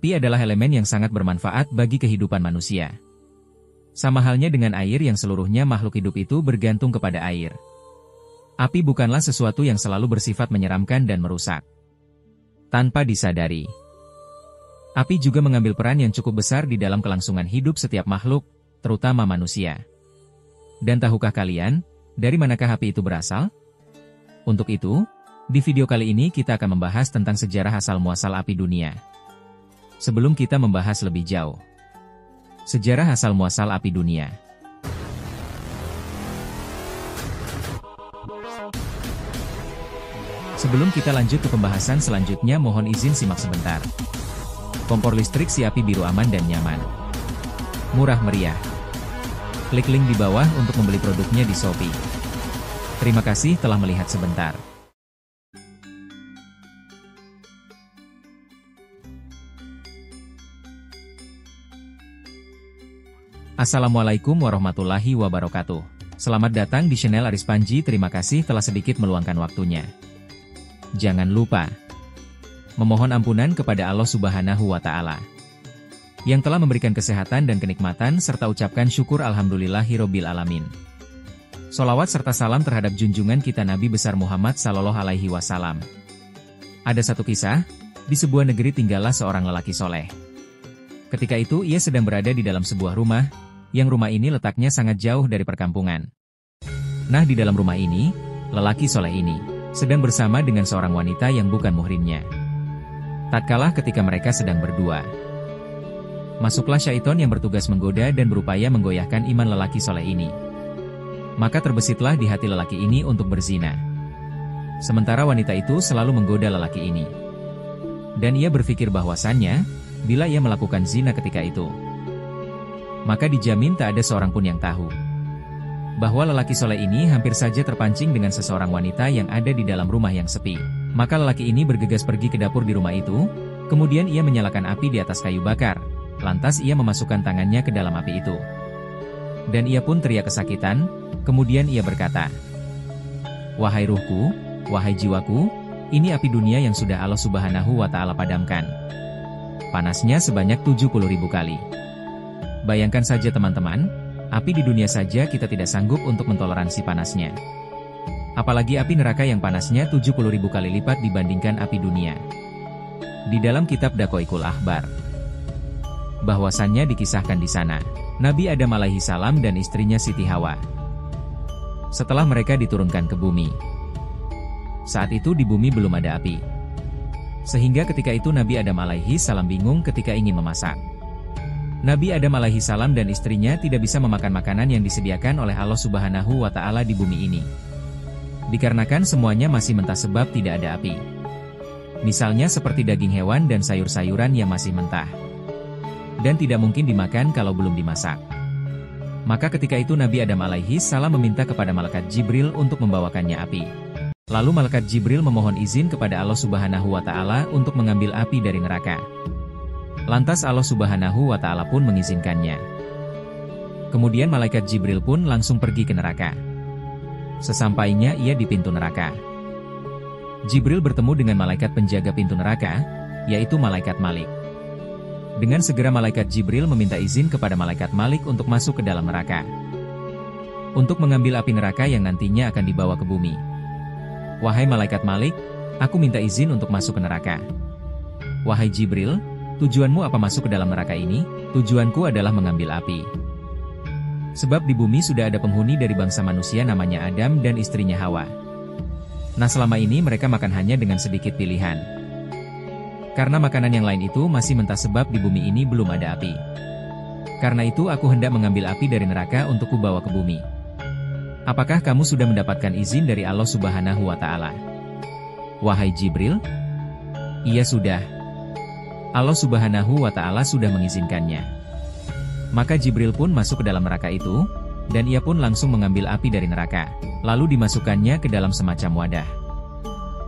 Api adalah elemen yang sangat bermanfaat bagi kehidupan manusia. Sama halnya dengan air yang seluruhnya makhluk hidup itu bergantung kepada air. Api bukanlah sesuatu yang selalu bersifat menyeramkan dan merusak. Tanpa disadari, api juga mengambil peran yang cukup besar di dalam kelangsungan hidup setiap makhluk, terutama manusia. Dan tahukah kalian, dari manakah api itu berasal? Untuk itu, di video kali ini kita akan membahas tentang sejarah asal-muasal api dunia. Sebelum kita membahas lebih jauh, sejarah asal-muasal api dunia. Sebelum kita lanjut ke pembahasan selanjutnya, mohon izin simak sebentar. Kompor listrik si api biru aman dan nyaman. Murah meriah. Klik link di bawah untuk membeli produknya di Shopee. Terima kasih telah melihat sebentar. Assalamualaikum warahmatullahi wabarakatuh. Selamat datang di channel Aris Panji. Terima kasih telah sedikit meluangkan waktunya. Jangan lupa memohon ampunan kepada Allah Subhanahu wa Ta'ala yang telah memberikan kesehatan dan kenikmatan, serta ucapkan syukur alhamdulillahirobbil alamin. Sholawat serta salam terhadap junjungan kita Nabi besar Muhammad Sallallahu Alaihi Wasallam. Ada satu kisah, di sebuah negeri tinggallah seorang lelaki soleh. Ketika itu ia sedang berada di dalam sebuah rumah, yang rumah ini letaknya sangat jauh dari perkampungan. Nah, di dalam rumah ini, lelaki soleh ini sedang bersama dengan seorang wanita yang bukan muhrimnya. Tatkala ketika mereka sedang berdua, masuklah syaiton yang bertugas menggoda dan berupaya menggoyahkan iman lelaki soleh ini. Maka terbesitlah di hati lelaki ini untuk berzina. Sementara wanita itu selalu menggoda lelaki ini. Dan ia berpikir bahwasannya, bila ia melakukan zina ketika itu, maka dijamin tak ada seorang pun yang tahu bahwa lelaki soleh ini hampir saja terpancing dengan seseorang wanita yang ada di dalam rumah yang sepi. Maka lelaki ini bergegas pergi ke dapur di rumah itu, kemudian ia menyalakan api di atas kayu bakar, lantas ia memasukkan tangannya ke dalam api itu. Dan ia pun teriak kesakitan, kemudian ia berkata, "Wahai ruhku, wahai jiwaku, ini api dunia yang sudah Allah Subhanahu wa Ta'ala padamkan. Panasnya sebanyak 70.000 kali. Bayangkan saja teman-teman, api di dunia saja kita tidak sanggup untuk mentoleransi panasnya. Apalagi api neraka yang panasnya 70.000 kali lipat dibandingkan api dunia." Di dalam kitab Daqaiqul Akhbar, bahwasannya dikisahkan di sana, Nabi Adam alaihi salam dan istrinya Siti Hawa, setelah mereka diturunkan ke bumi. Saat itu di bumi belum ada api. Sehingga ketika itu Nabi Adam alaihi salam bingung ketika ingin memasak. Nabi Adam alaihi salam dan istrinya tidak bisa memakan makanan yang disediakan oleh Allah Subhanahu wa Ta'ala di bumi ini. Dikarenakan semuanya masih mentah sebab tidak ada api. Misalnya seperti daging hewan dan sayur-sayuran yang masih mentah, dan tidak mungkin dimakan kalau belum dimasak. Maka ketika itu Nabi Adam alaihi salam meminta kepada malaikat Jibril untuk membawakannya api. Lalu malaikat Jibril memohon izin kepada Allah Subhanahu wa Ta'ala untuk mengambil api dari neraka. Lantas Allah Subhanahu wa Ta'ala pun mengizinkannya. Kemudian malaikat Jibril pun langsung pergi ke neraka. Sesampainya ia di pintu neraka, Jibril bertemu dengan malaikat penjaga pintu neraka, yaitu malaikat Malik. Dengan segera malaikat Jibril meminta izin kepada malaikat Malik untuk masuk ke dalam neraka, untuk mengambil api neraka yang nantinya akan dibawa ke bumi. "Wahai malaikat Malik, aku minta izin untuk masuk ke neraka." "Wahai Jibril, tujuanmu apa masuk ke dalam neraka ini?" "Tujuanku adalah mengambil api. Sebab di bumi sudah ada penghuni dari bangsa manusia namanya Adam dan istrinya Hawa. Nah selama ini mereka makan hanya dengan sedikit pilihan. Karena makanan yang lain itu masih mentah sebab di bumi ini belum ada api. Karena itu aku hendak mengambil api dari neraka untuk kubawa ke bumi. Apakah kamu sudah mendapatkan izin dari Allah Subhanahu wa Ta'ala?" "Wahai Jibril, iya sudah. Allah Subhanahu wa Ta'ala sudah mengizinkannya." Maka Jibril pun masuk ke dalam neraka itu, dan ia pun langsung mengambil api dari neraka, lalu dimasukkannya ke dalam semacam wadah.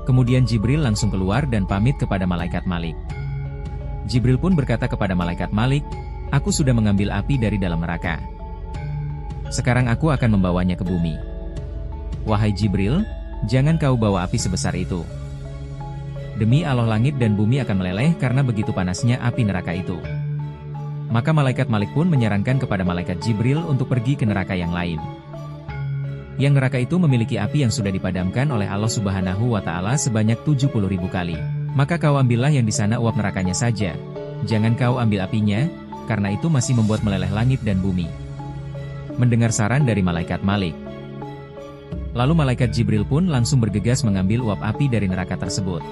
Kemudian Jibril langsung keluar dan pamit kepada malaikat Malik. Jibril pun berkata kepada malaikat Malik, "Aku sudah mengambil api dari dalam neraka. Sekarang aku akan membawanya ke bumi." "Wahai Jibril, jangan kau bawa api sebesar itu. Demi Allah langit dan bumi akan meleleh karena begitu panasnya api neraka itu. Maka malaikat Malik pun menyarankan kepada malaikat Jibril untuk pergi ke neraka yang lain. Yang neraka itu memiliki api yang sudah dipadamkan oleh Allah Subhanahu wa Ta'ala sebanyak 70.000 kali. Maka kau ambillah yang di sana uap nerakanya saja. Jangan kau ambil apinya, karena itu masih membuat meleleh langit dan bumi. Mendengar saran dari malaikat Malik, lalu malaikat Jibril pun langsung bergegas mengambil uap api dari neraka tersebut.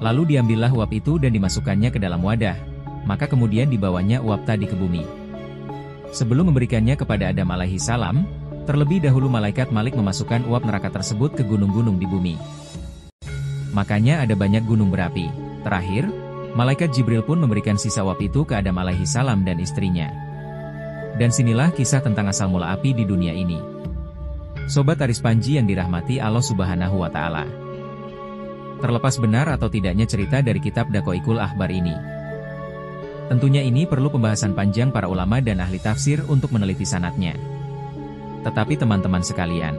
Lalu diambillah uap itu dan dimasukkannya ke dalam wadah. Maka kemudian dibawanya uap tadi ke bumi. Sebelum memberikannya kepada Adam alaihi salam, terlebih dahulu malaikat Malik memasukkan uap neraka tersebut ke gunung-gunung di bumi. Makanya ada banyak gunung berapi. Terakhir, malaikat Jibril pun memberikan sisa uap itu ke Adam alaihi salam dan istrinya. Dan sinilah kisah tentang asal mula api di dunia ini. Sobat Aris Panji yang dirahmati Allah Subhanahu wa Ta'ala. Terlepas benar atau tidaknya cerita dari kitab Daqaiqul Akhbar ini, tentunya ini perlu pembahasan panjang para ulama dan ahli tafsir untuk meneliti sanadnya. Tetapi teman-teman sekalian,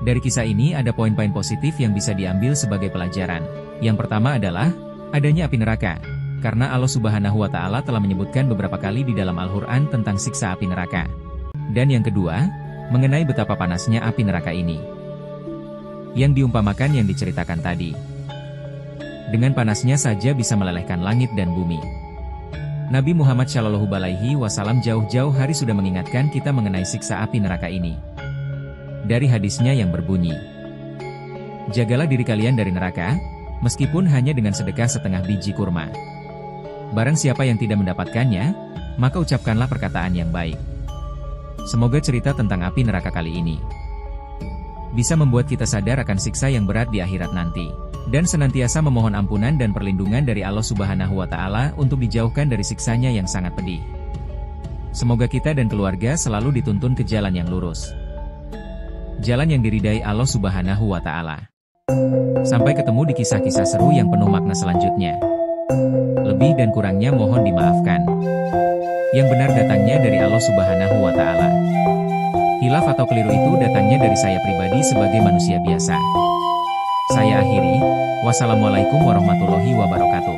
dari kisah ini ada poin-poin positif yang bisa diambil sebagai pelajaran. Yang pertama adalah adanya api neraka, karena Allah Subhanahu wa Ta'ala telah menyebutkan beberapa kali di dalam Al-Quran tentang siksa api neraka. Dan yang kedua, mengenai betapa panasnya api neraka ini, yang diumpamakan yang diceritakan tadi. Dengan panasnya saja bisa melelehkan langit dan bumi. Nabi Muhammad Shallallahu Alaihi Wasallam jauh-jauh hari sudah mengingatkan kita mengenai siksa api neraka ini. Dari hadisnya yang berbunyi, jagalah diri kalian dari neraka, meskipun hanya dengan sedekah setengah biji kurma. Barang siapa yang tidak mendapatkannya, maka ucapkanlah perkataan yang baik. Semoga cerita tentang api neraka kali ini bisa membuat kita sadar akan siksa yang berat di akhirat nanti, dan senantiasa memohon ampunan dan perlindungan dari Allah Subhanahu wa Ta'ala untuk dijauhkan dari siksanya yang sangat pedih. Semoga kita dan keluarga selalu dituntun ke jalan yang lurus, jalan yang diridai Allah Subhanahu wa Ta'ala. Sampai ketemu di kisah-kisah seru yang penuh makna selanjutnya. Lebih dan kurangnya mohon dimaafkan. Yang benar datangnya dari Allah Subhanahu wa Ta'ala. Hilaf atau keliru itu datangnya dari saya pribadi sebagai manusia biasa. Saya akhiri, wassalamualaikum warahmatullahi wabarakatuh.